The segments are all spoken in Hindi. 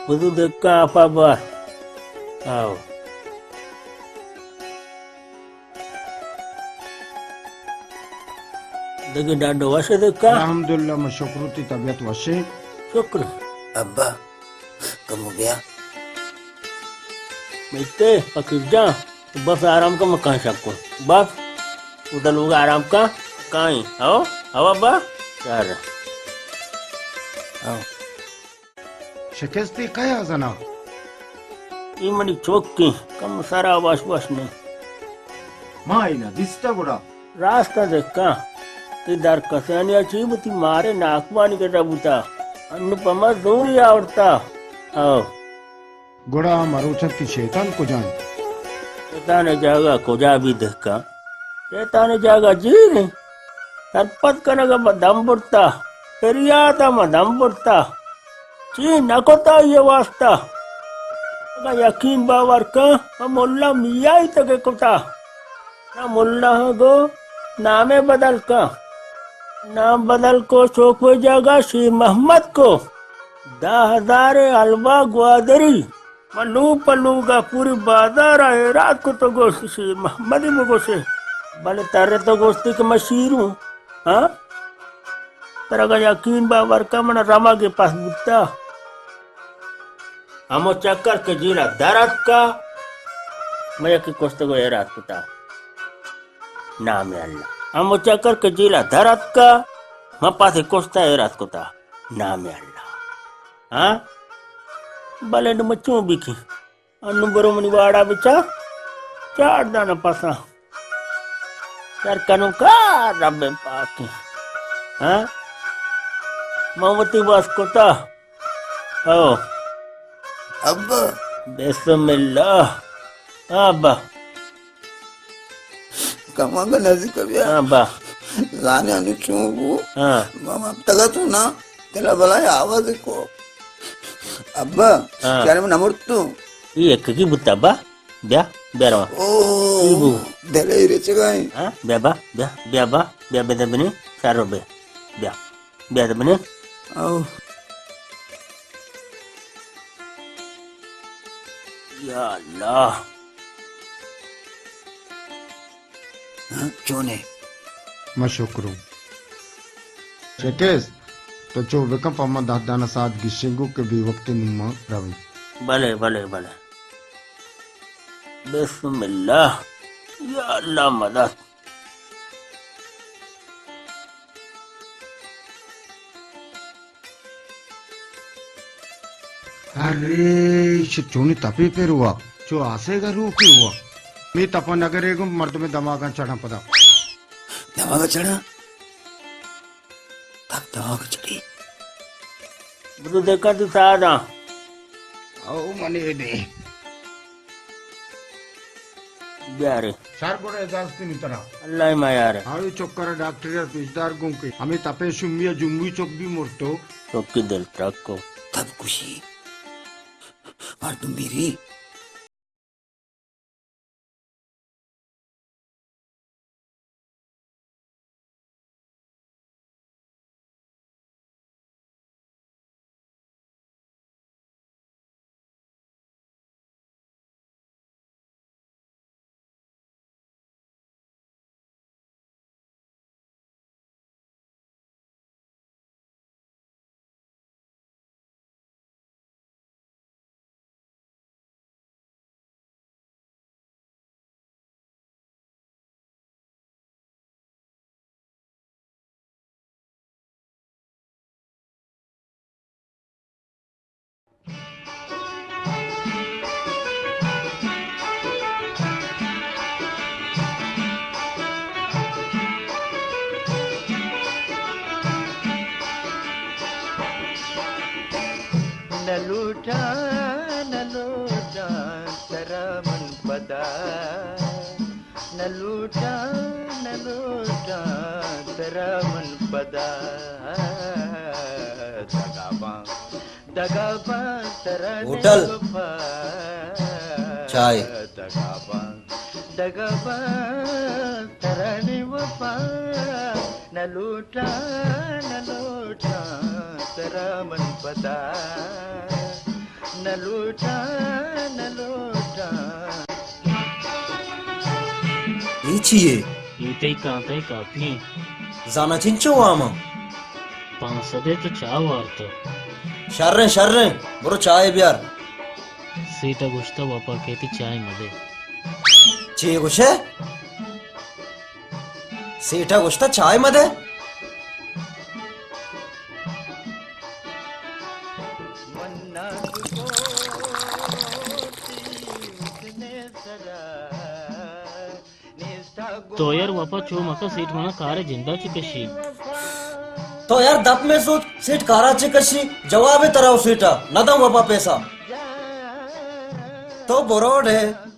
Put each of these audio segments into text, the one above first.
બધું દેખા આપા બા આવ देखे डाडो वशे देखा अल्हम्दुलिल्लाह मैं शुक्रुती तबीयत वशे शुक्र अब्बा कम हो गया बेटे फकीर जा तो बस आराम का मैं कहाँ सकूँ बस उधर लोग आराम का कहीं आओ आओ अब्बा यार आओ शिकस्ती कया जना ये मनी चौक की कम सारा वाश वाश नहीं माइना दिसता बुरा रास्ता देखा इधर कसानिया चीबती मारे नाकवानी के रबुता अनुपमा दूरी आवडता हो गोड़ा मारू छत्ती शैतान को जान शैतान जागा कोजा भी देखा शैतान जागा जी नहीं सरपत कनगा मदम बुड़ता पेरियाता मदम बुड़ता ची नकोता ये वास्ता का यकीन बावर का मुल्ला मिया ही तके कुता ना मुल्ला गो नामे बदल का नाम बदल को सोफे जागा श्री मोहम्मद को 10,000 हलवा ग्वादरी मनु पल्लू का पूरी बाजार आए रात को तो गोश्त श्री मोहम्मद ही मुगो से भले तारे तो गोश्ती के मशीर हूँ हाँ तेरा का यकीन बावर का मन रमा के पास बुता हमो चक्कर के जिला दरद का मैं की कोस्त को ये रात कुता नाम है अल्लाह हमो चक्कर के जिला दरद का मैं पासे कोस्ता ये रात कुता नाम है अल्लाह हाँ भले न मच्छू बिकी अनु बरो मनी वाड़ा बिचा चार दाना पासा चार कनु का रब्बे पाकी हाँ मोमती बस कोता ओ अब्बा बिस्मिल्लाह अब्बा कमांगा नजी कबिया अब्बा जाने अनु चुंगू हाँ मामा तगा तू ना तेला बला आवाज को अब्बा हाँ। क्या में नमर तू ये की बुत्ता अब्बा ब्या ब्या रवा ओ दले रे चगाई हाँ ब्या बा ब्या बेदा बने चारो ब्या बने आओ या अल्लाह क्यों ने मैं शुक्र शेकेस तो जो वेकम पम्मा दादाना साथ गिशिंगु के भी वक्त नुमा रवि भले बिस्मिल्लाह या अल्लाह मदद अरे चोनी तपी फिर हुआ जो आसेगा रू की हुआ मैं तपा नगरे को मर्द में दमागा चढ़ा पदा दमागा चढ़ा तब दमागा चढ़ी बुदू देखा तू सादा ओ मने दे ब्यारे सर बड़ा इजाजत नहीं तरा अल्लाह मा यार हावी चक्कर डॉक्टर या पिछदार गुं के हमें तपे शुमिया जुम्बी चौक भी मोड़तो तो की दिल ट्रक को तब खुशी और तुम मेरी न लूटा तेरा मन पदा न लूटा तेरा मन पदा दगाबा तेरा होटल चाय दगाबा तेरा वफा न लूटा तेरा मन पता न लूटा 이치예 이때이 कांताई काफी जाना चिंचो आमा 500 तो चाव वार्ता शर्रे बरो चाय बियार सीटा गुश्ता वापा कहती चाय मदे चे गोशे सेठा गोष्टा चाय मध्ये तो यार वापा चो मका सीट मना कार जिंदा ची कशी तो यार दप में सोच सीट काराची कशी जवाब तरह सीटा नदम बाबा पैसा तो बरोड है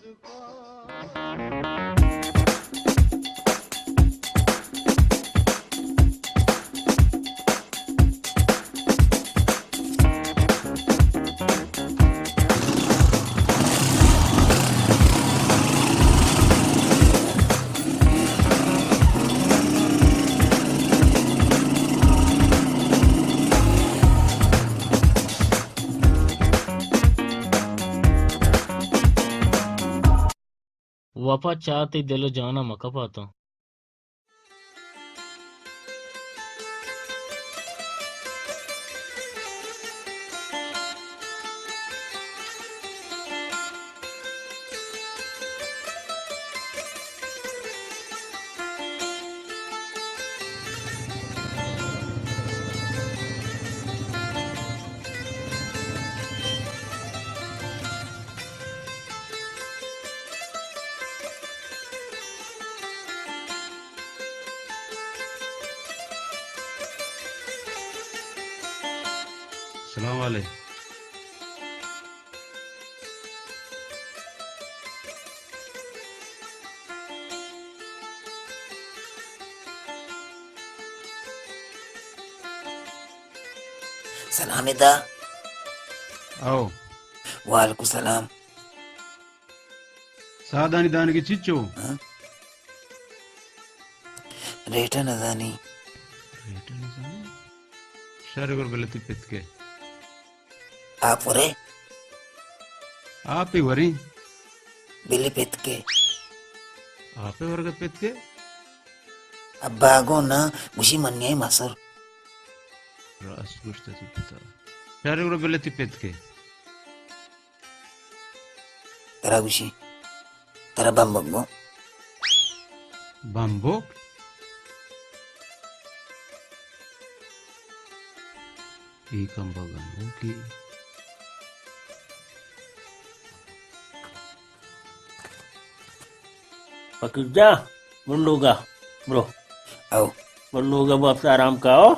वफा चाहते दिलो जाना मका पाता सलाम वाले सलामिदा आओ वालेकुम सलाम सादानी दान की चिच्चो रेटा नजानी शरगुर गलती पित के आप वरे आप ही वरी बिल्ली पित के आप ही वर्ग पित के अब बागो ना मुशी मन्याय मासर रास गुश्त सी पिता शरगुर गलती पित के तरा गुशी तरा बम्बो बम्बो ಈ ಕಂಬಗನ್ನು ಕಿ पकिजा मुन्नूगा ब्रो आओ मुन्नूगा बाप आराम का हो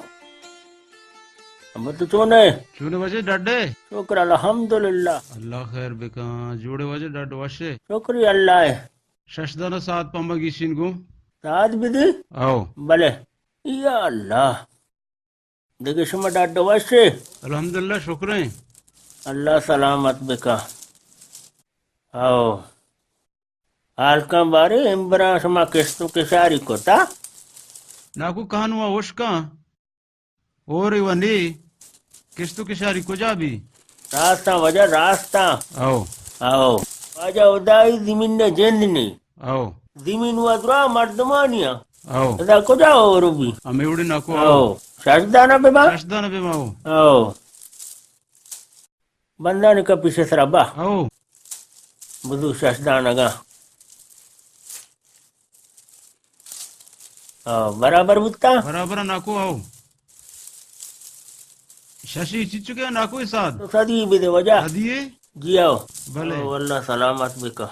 अब तो चोने चूने वजे डड्डे शुक्र अल्हम्दुलिल्लाह अल्लाह खैर बेका जोड़े वजे डड वशे शुक्रिया अल्लाह है शशदाना सात पंबगी शिनगु साथ विधि आओ भले या अल्लाह देखिए शमा डाट वशे अल्हम्दुलिल्लाह शुक्र है अल्लाह सलामत बेका आओ हाल का बारे इम्बरा शमा किस्तों के शारी को था नाकू कहानुआ वशका और इवनी किस्तु की शारी को जाबी रास्ता वजह रास्ता आओ आओ वजह उदाई जमीन ने जेंदनी आओ जमीन वद्रा मर्दमानिया आओ ऐसा को जाओ रूबी हमें उड़ी नाकू आओ आओ शशदाना पे बा शशदाना पे माओ आओ बंदा ने का पीछे सराबा आओ बुदू शशदाना का आओ बराबर बुत्ता बराबर नाकू आओ शशि चिच्चू के नाकू ही साथ तो सदी भी दे वजह दिए जी आओ भले ओ, अल्लाह सलामत बेका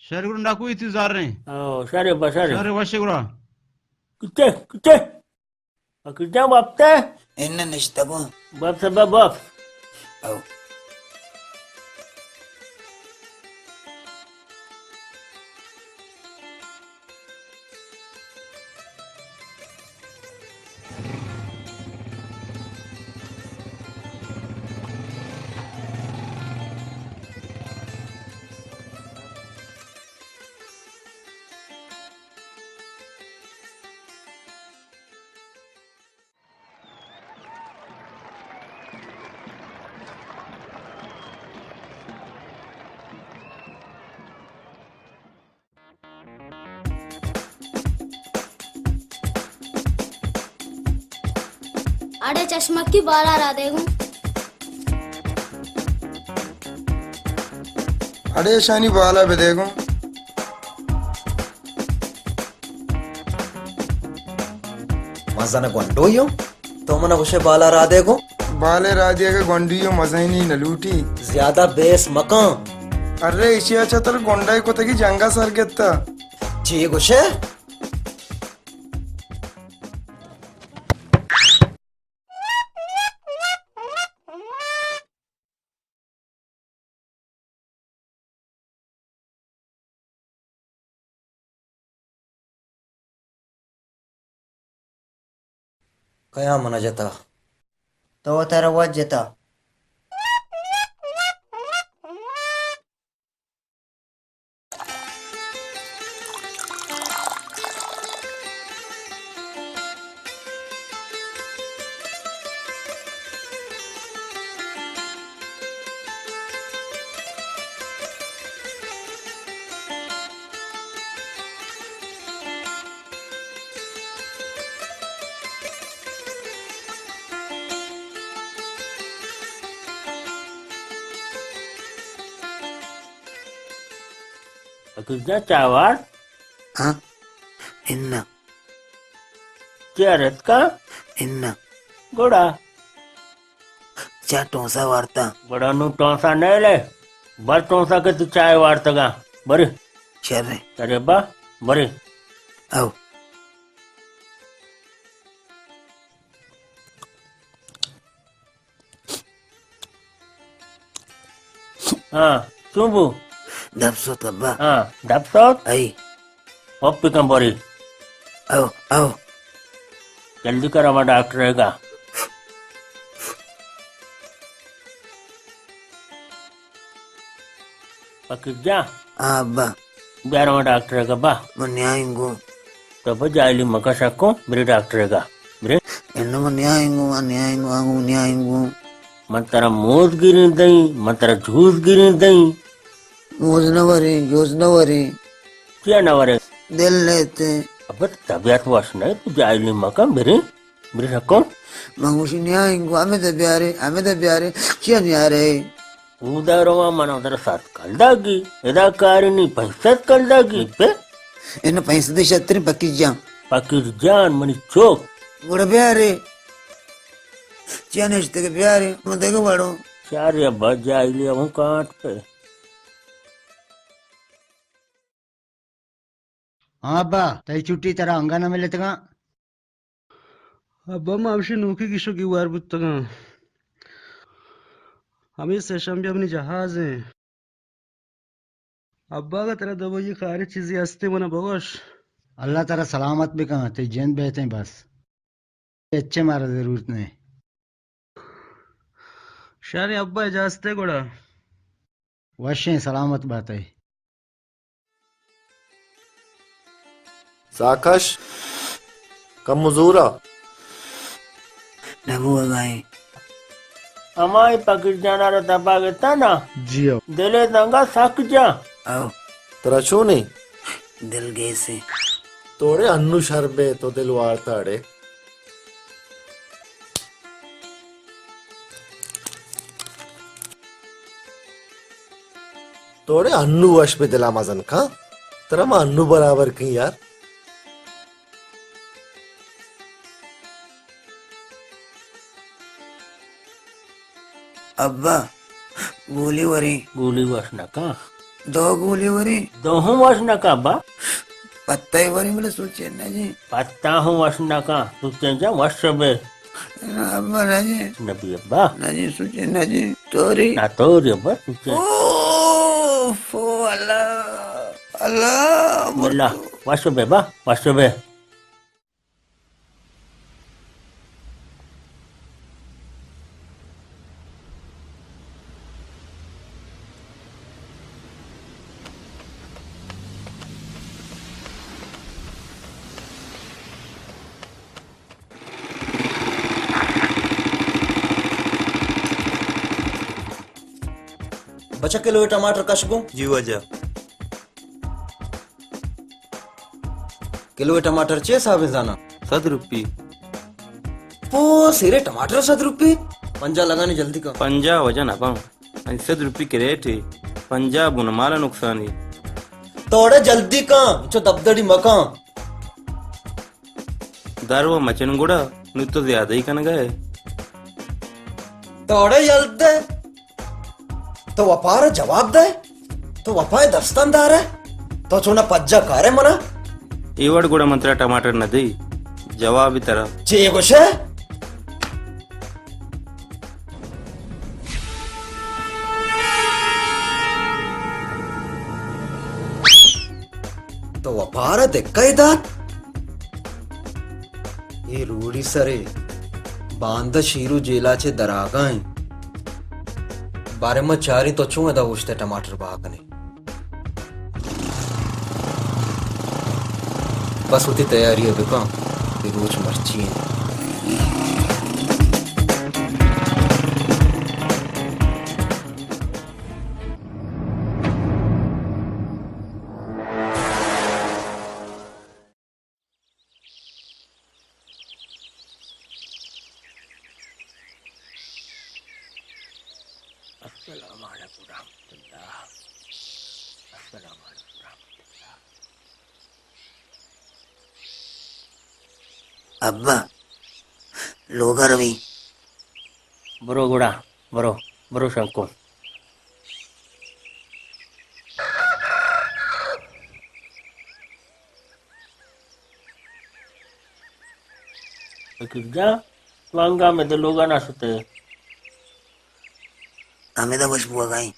शरगुर नाकू इंतजार रहे आओ शरे बशरे शरे वशेगुरा किचे किचे किचे बापते इन्ना निश्तबो बाप से बाप आओ अरे चश्मा की बाल आ रहा देखूं अड़े शानी बाला बे देखो मजा न गोंडोयो तो मना उसे बाला रा देखो बाले राधिया के गोंडियो मजा ही नहीं नलूटी ज्यादा बेस मकान अरे इसी अच्छा तर गोंडाई को तकी जंगा सर गेत्ता जी गुशे कया मना जाता तो तेरा वज जता पकिजा चावार हाँ इन्ना चेरत का इन्ना गोड़ा चा टोसा वार्ता बड़ा नु टोसा नहीं ले बर टोसा के तू चाय वार्तगा बरे शर्रे अरे बा बरे आओ हाँ चुबू दबसो तब्बा हाँ दबसोत आई पप्पी कम बरी आओ आओ जल्दी कर हमारा डॉक्टर रहेगा पकिजा हाँ अब्बा बिहार में डॉक्टर रहेगा बा मन्याइंगो तो बस जाइली मका सकूं मेरे डॉक्टर रहेगा मेरे एन्नो मन्याइंगो मन्याइंगो आंगो मन्याइंगो मंतरा मूस गिरी दई मंतरा झूस गिरी दई मोजनवरी योजनवरी क्या नवरे दिल लेते अब तबियत वश नहीं तू जाइली मका मेरे सकूं मंगुशी न्याइंगो हमें तो प्यारे क्या न्यारे ಊದಾರವ ಮನೋದರ ಸಾತ್ ಕಲ್ದಾಗಿ ಎದಾಕಾರಿನಿ ಪೈಸತ್ ಕಲ್ದಾಗಿ ಪೆ एनो पैसे दे छतरी पक्की जा पकिर जान मनी चोक गुड़ प्यारे क्या नश्ते के प्यारे मैं देखो बड़ो चार या बज जाइली अब काट पे हाँ अब्बा तई छुट्टी तेरा अंगाना में लेते का अब्बा मावशी नोकी किशो की वार बुत्तगा हमें सेशम भी अपनी जहाज है अब्बा का तेरा दबो ये सारी चीजें हंसते मना बगोश अल्लाह तेरा सलामत भी कहाँ ते जैन बेहते बस अच्छे मारा जरूरत नहीं शारे अब्बा इजाजत है गोड़ा वश्य सलामत बात है साकश कम मजूरा डबू गाए हमारी पकिर जाना रहता पागता ना जी दिले दंगा सक जा आओ तेरा छू नहीं दिल गए से तोड़े अन्नू शरबे तो दिल वार्ताड़े तोड़े अन्नू वश पे दिला मजन का तेरा मां अन्नू बराबर की यार अब्बा गोली वरी गोली वश न का दो गोली वरी दोहू वश न का बा पत्ता ही वरी बोले सोचे ना जी पत्ता हूँ वश न का तू चेंजा वश बे अब्बा ना जी नबी अब्बा ना जी सोचे ना जी तोरी ना तो रे बा तू चेंजा ओ अल्लाह अल्लाह बोला वश बे बा वश बे बचा किलो टमाटर कशगो जी वजह किलो टमाटर 6 साबे जाना 7 रुपये पो सिरे टमाटर 7 रुपये पंजा लगाने जल्दी का पंजा वजन अपन 7 रुपये के रेट है पंजा बुनमाला नुकसान है तोड़े जल्दी का जो दबदड़ी मका दारवा मचन गुड़ा नु तो ज्यादा ही कन गए तोड़े जल्दी तो वपार जवाब दे तो वपाय दस्तंदार है तो चुना पज्जा कारे मना इवड़ गुड़ा मंत्रा टमाटर न दी जवाब तरह चे गोशे तो वपार देखा इधर ये रूढ़ी सरे बांध शीरू जेलाचे दरागाय बारे में चारी तो चूं दा उश्ते टमाटर बागने बस होती तैयारी है बेका रोज मर्ची है अब्बा लोगा रवि बरो गुड़ा बरो बरो शंको जा वांगा में तो लोगा ना सुते हमें तो बस बुआ गई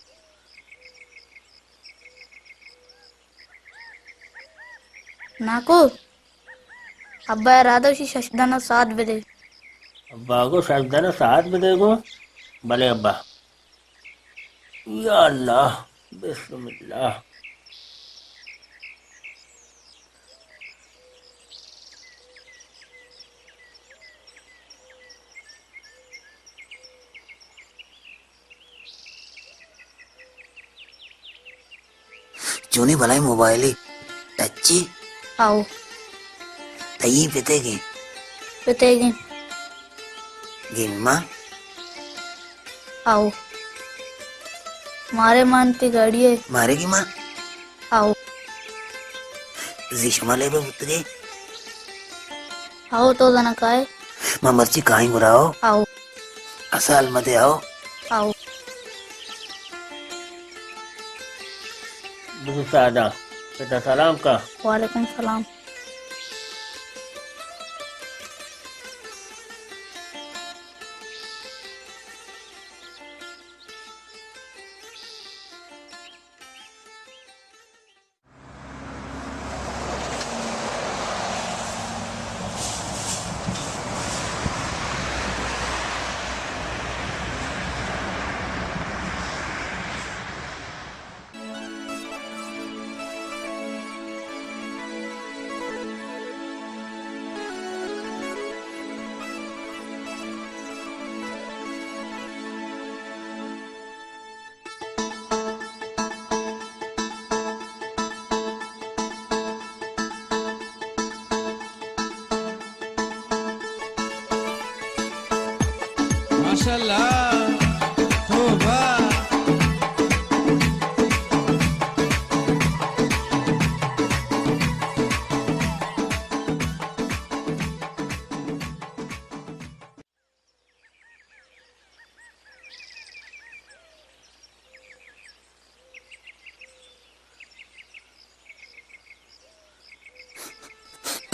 नाको अब्बा राधवशी शशदाना 7 बजे अब्बा को साजदाना 7 बजे को भले अब्बा या अल्लाह बिस्मिल्लाह चुनी भलाई मोबाइल टच्ची आओ तई पितेगी पितेगी गिम्मा आओ मारे मानती गाड़ी है मारेगी माँ आओ जिश्मा ले पुतगे आओ तो जना काए माँ मर्ची कहीं बुराओ आओ असाल मते आओ आओ बुजुर्ग सादा बेटा सलाम का वालेकुम सलाम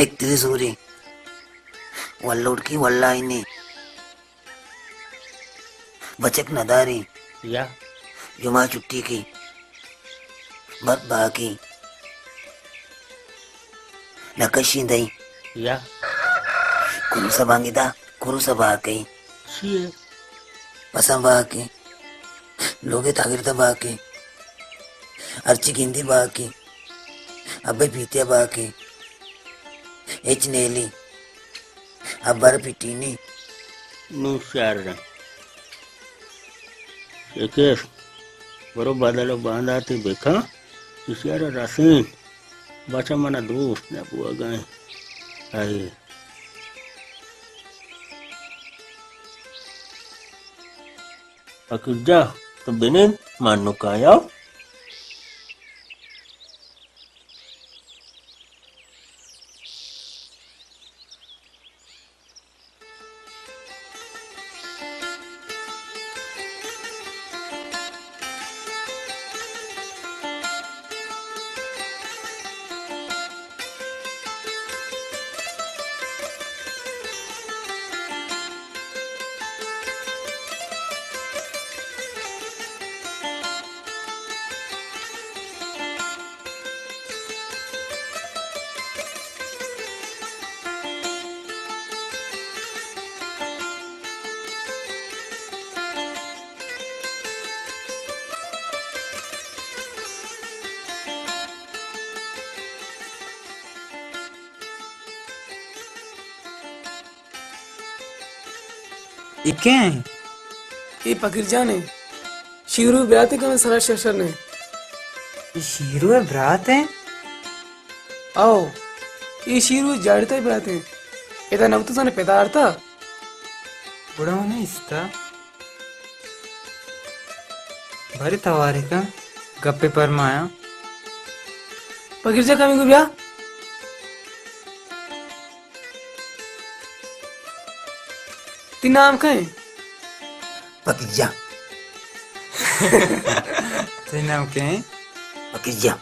टिकती सूरी वल्लोड की वल्ला इन्हें बचक नदारी या जुमा छुट्टी की बद बाकी नकशी दई या कुरु सबांगिदा कुरु सबाकी शीए पसंद बाकी लोगे तागिरता बाकी अर्ची गिंदी बाकी अब्बे पीते बाकी एच नेली अब्बर पिटीनी नु शार शेकेश बरो बादलो बांधा थी बेखा इशारा रसीन बचा मना दोस्त ने बुआ गए आई अकुजा तो बिनिन मानो काया इके ये पकीर जाने शीरू ब्याते का मैं सरा शशर ने शीरू है ब्रात है आओ ये शीरू जाड़ता ही ब्राते इतना नवतु साने पेदारता बुढ़ा होने इसका भरी तवारी का गप्पे पर माया पकीर जा कमी को ब्या तीन नाम का है पकिजा तेरे नाम क्या है पकिजा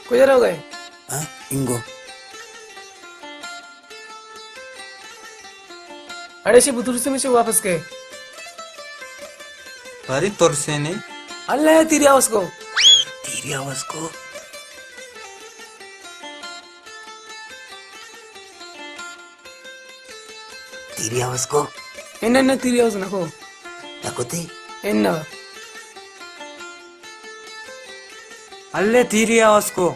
कोई जरा हो गए हाँ इंगो अड़े से बुतुर से मुझे वापस गए भरी तोर से नहीं अल्लाह तेरी आवाज को तेरी आवाज को तेरी आवाज को इन्ना तेरी आवाज नको नकोती इन्ना अल्ले तीरी आवाज को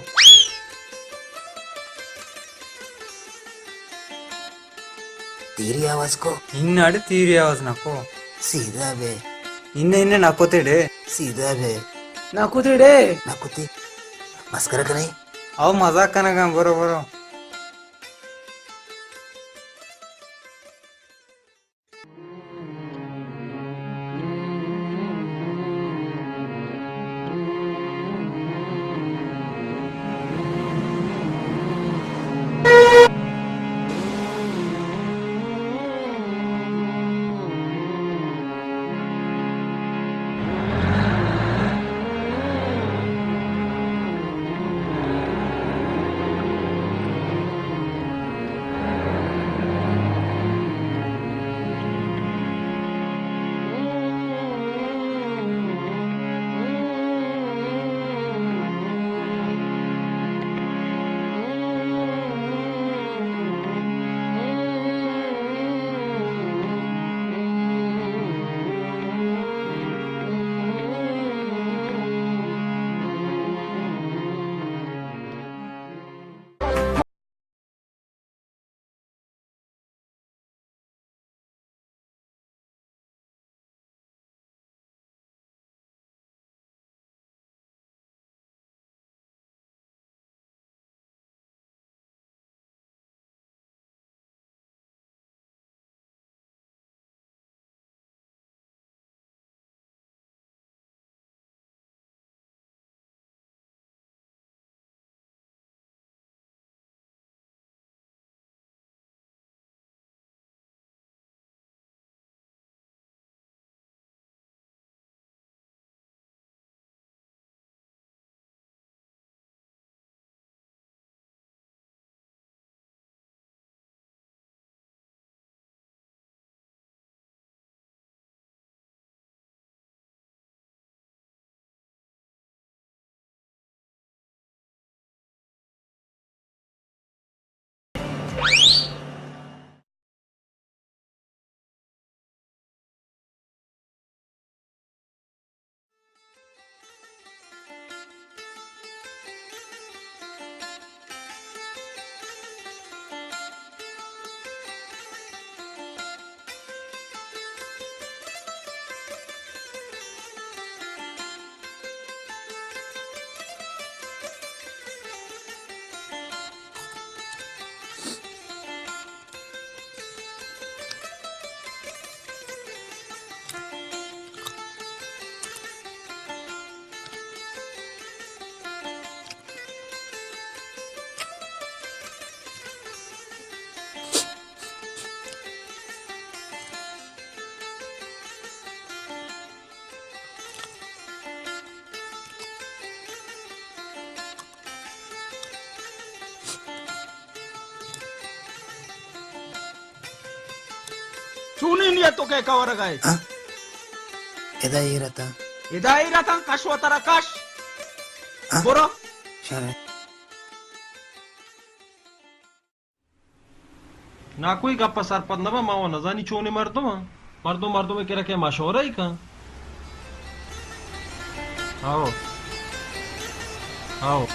तेरी आवाज को इन्नाడు तीरी आवाज नको सीधा बे इन्ने नाकोतेडे सीधा बे नाको तेरे नकोती मस्करा करे आओ मजाक कनगा बरोबर Sunin ya to kay kawaragay. हाँ इधर ये रहता Iday ratang kashwatarakas. Boro. शायद ना कोई गप्पा सरपंच ना मावा ना जानी चोने मर्दों में क्या मशवरा ही का आओ आओ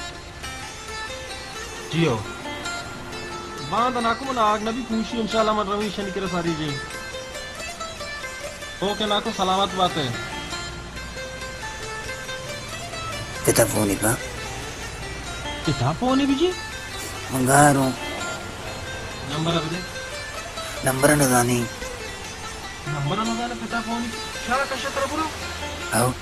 जियो बांध ना को ना आग ना भी पूछी इंशाल्लाह मन रवी शनि के सारी जी ओके नाको सलामत बात है पिता फोन का किताब फोन बीजी मंगा रहा हूँ नंबर अब दे नंबर न जानी नंबर न जाने पिता फोन शाला कशा तर बोलो आओ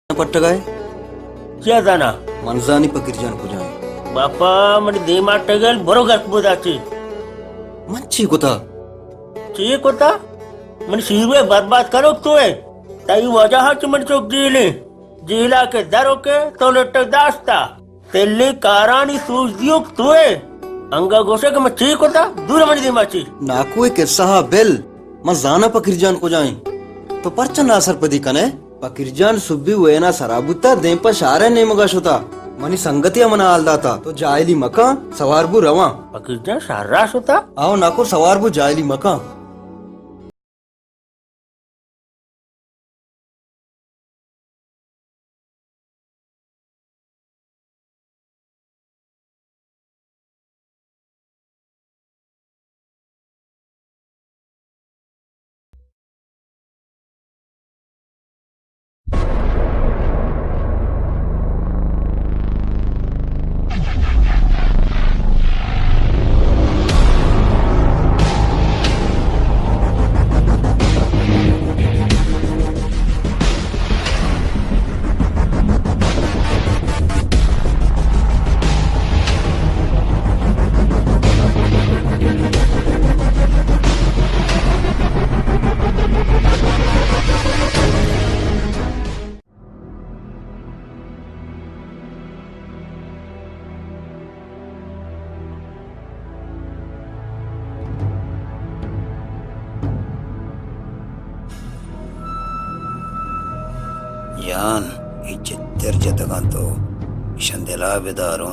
पट्टगाय क्या जाना मनजानी पकिरजान को जाए बापा म्हणजे देमा टगल बरो गसबुदाची मंची कोता ठीक होता म्हणजे शिरवे बर्बाद करो तोय ताई वजहाची म्हणजे चोक जिला के दरो के तो लटक दास्ता तेल्ली कारानी सूजियोक तोय अंगा गोशे के मैं ठीक होता दूर म्हणजे देमाची नाकुए के सहा बेल म जाना पकिरजान को जाए तो परचा नासर पदी कने पकिरजान सुब्बी वेना सराबुता देंपा शारे नेमगाश होता मनी संगतिया मना आलदाता तो जायली मका सवारबू रवा पकिरजान शाराश होता आओ नाको सवारबू जायली मका यान ಈ ಚಿತ್ತರ ಜತಗಂತೂ ಇಶಂದೆಲ ಬೆದಾರು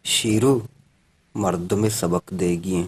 शीरू मर्द में सबक देगी